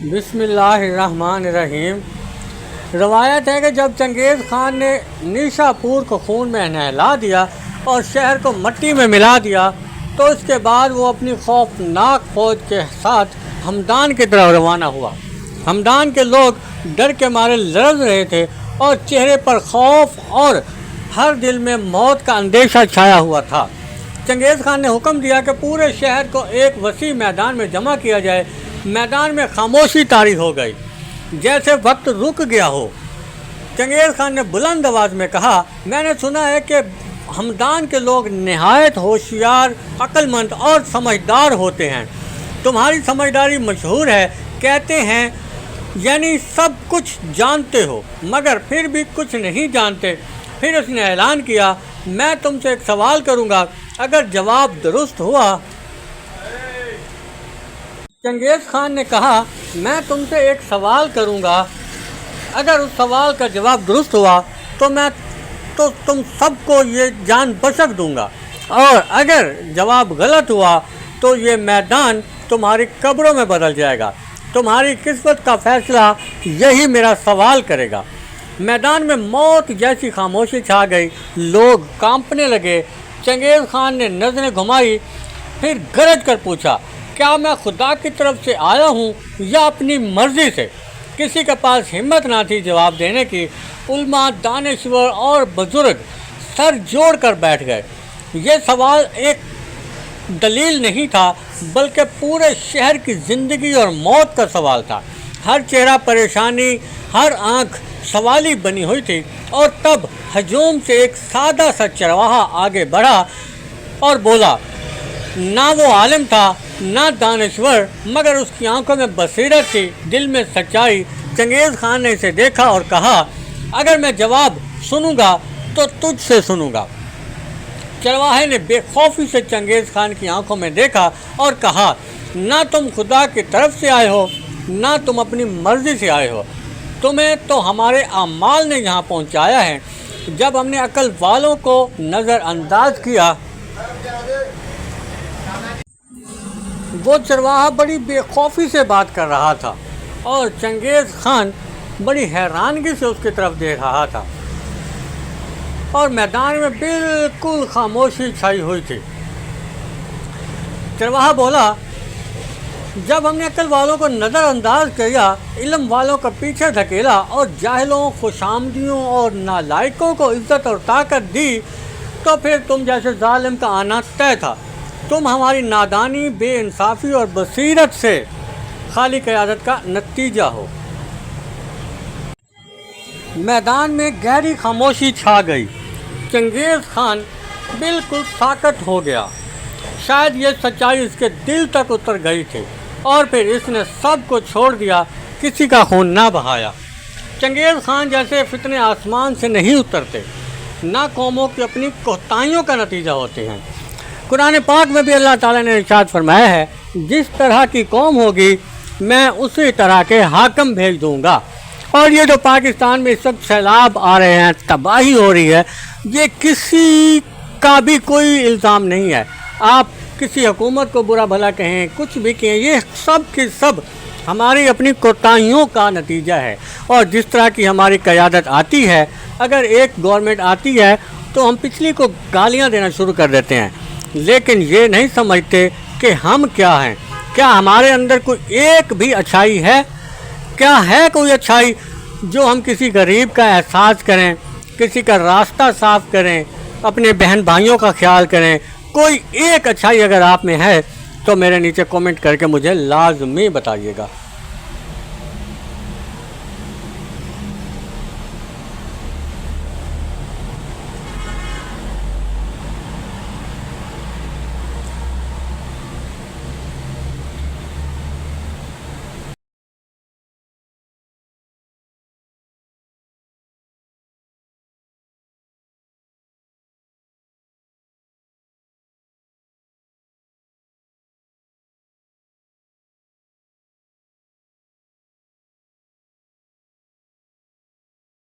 بسم اللہ الرحمن الرحیم۔ روایت ہے کہ جب چنگیز خان نے نیشا پور کو خون میں نہلا دیا اور شہر کو مٹی میں ملا دیا تو اس کے بعد وہ اپنی خوفناک فوج کے ساتھ ہمدان کی طرف روانہ ہوا۔ ہمدان کے لوگ ڈر کے مارے لرز رہے تھے اور چہرے پر خوف اور ہر دل میں موت کا اندیشہ چھایا ہوا تھا۔ چنگیز خان نے حکم دیا کہ پورے شہر کو ایک وسیع میدان میں جمع کیا جائے۔ میدان میں خاموشی طاری ہو گئی، جیسے وقت رک گیا ہو۔ چنگیز خان نے بلند آواز میں کہا، میں نے سنا ہے کہ ہمدان کے لوگ نہایت ہوشیار، عقل مند اور سمجھدار ہوتے ہیں۔ تمہاری سمجھداری مشہور ہے، کہتے ہیں یعنی سب کچھ جانتے ہو مگر پھر بھی کچھ نہیں جانتے۔ پھر اس نے اعلان کیا، میں تم سے ایک سوال کروں گا، اگر جواب درست ہوا۔ چنگیز خان نے کہا، میں تم سے ایک سوال کروں گا، اگر اس سوال کا جواب درست ہوا تو تم سب کو یہ جان بخش دوں گا، اور اگر جواب غلط ہوا تو یہ میدان تمہاری قبروں میں بدل جائے گا۔ تمہاری قسمت کا فیصلہ یہی میرا سوال کرے گا۔ میدان میں موت جیسی خاموشی چھا گئی، لوگ کانپنے لگے۔ چنگیز خان نے نظریں گھمائی، پھر گرج کر پوچھا، کیا میں خدا کی طرف سے آیا ہوں یا اپنی مرضی سے؟ کسی کے پاس ہمت نہ تھی جواب دینے کی۔ علماء، دانشور اور بزرگ سر جوڑ کر بیٹھ گئے۔ یہ سوال ایک دلیل نہیں تھا بلکہ پورے شہر کی زندگی اور موت کا سوال تھا۔ ہر چہرہ پریشانی، ہر آنکھ سوالی بنی ہوئی تھی، اور تب ہجوم سے ایک سادہ سا چرواہا آگے بڑھا اور بولا۔ نہ وہ عالم تھا نہ دانشور، مگر اس کی آنکھوں میں بصیرت تھی، دل میں سچائی۔ چنگیز خان نے اسے دیکھا اور کہا، اگر میں جواب سنوں گا تو تجھ سے سنوں گا۔ چرواہے نے بے خوفی سے چنگیز خان کی آنکھوں میں دیکھا اور کہا، نہ تم خدا کی طرف سے آئے ہو نہ تم اپنی مرضی سے آئے ہو، تمہیں تو ہمارے اعمال نے یہاں پہنچایا ہے۔ جب ہم نے عقل والوں کو نظر انداز کیا، وہ چرواہا بڑی بے خوفی سے بات کر رہا تھا اور چنگیز خان بڑی حیرانگی سے اس کی طرف دیکھ رہا تھا، اور میدان میں بالکل خاموشی چھائی ہوئی تھی۔ چرواہا بولا، جب ہم نے عقل والوں کو نظر انداز کیا، علم والوں کو پیچھے دھکیلا اور جاہلوں، خوشامدیوں اور نالائقوں کو عزت اور طاقت دی، تو پھر تم جیسے ظالم کا آنا طے تھا۔ تم ہماری نادانی، بے انصافی اور بصیرت سے خالی قیادت کا نتیجہ ہو۔ میدان میں گہری خاموشی چھا گئی۔ چنگیز خان بالکل ساکت ہو گیا۔ شاید یہ سچائی اس کے دل تک اتر گئی تھی، اور پھر اس نے سب کو چھوڑ دیا، کسی کا خون نہ بہایا۔ چنگیز خان جیسے فتنے آسمان سے نہیں اترتے، نہ قوموں کی اپنی کوتاہیوں کا نتیجہ ہوتے ہیں۔ قرآن پاک میں بھی اللہ تعالیٰ نے ارشاد فرمایا ہے، جس طرح کی قوم ہوگی میں اسی طرح کے حاکم بھیج دوں گا۔ اور یہ جو پاکستان میں اس وقت سیلاب آ رہے ہیں، تباہی ہو رہی ہے، یہ کسی کا بھی کوئی الزام نہیں ہے۔ آپ کسی حکومت کو برا بھلا کہیں، کچھ بھی کہیں، یہ سب کی سب ہماری اپنی کوتاہیوں کا نتیجہ ہے۔ اور جس طرح کی ہماری قیادت آتی ہے، اگر ایک گورنمنٹ آتی ہے تو ہم پچھلی کو گالیاں دینا شروع کر دیتے ہیں، لیکن یہ نہیں سمجھتے کہ ہم کیا ہیں۔ کیا ہمارے اندر کوئی ایک بھی اچھائی ہے؟ کیا ہے کوئی اچھائی جو ہم کسی غریب کا احساس کریں، کسی کا راستہ صاف کریں، اپنے بہن بھائیوں کا خیال کریں؟ کوئی ایک اچھائی اگر آپ میں ہے تو میرے نیچے کومنٹ کر کے مجھے لازمی بتائیے گا۔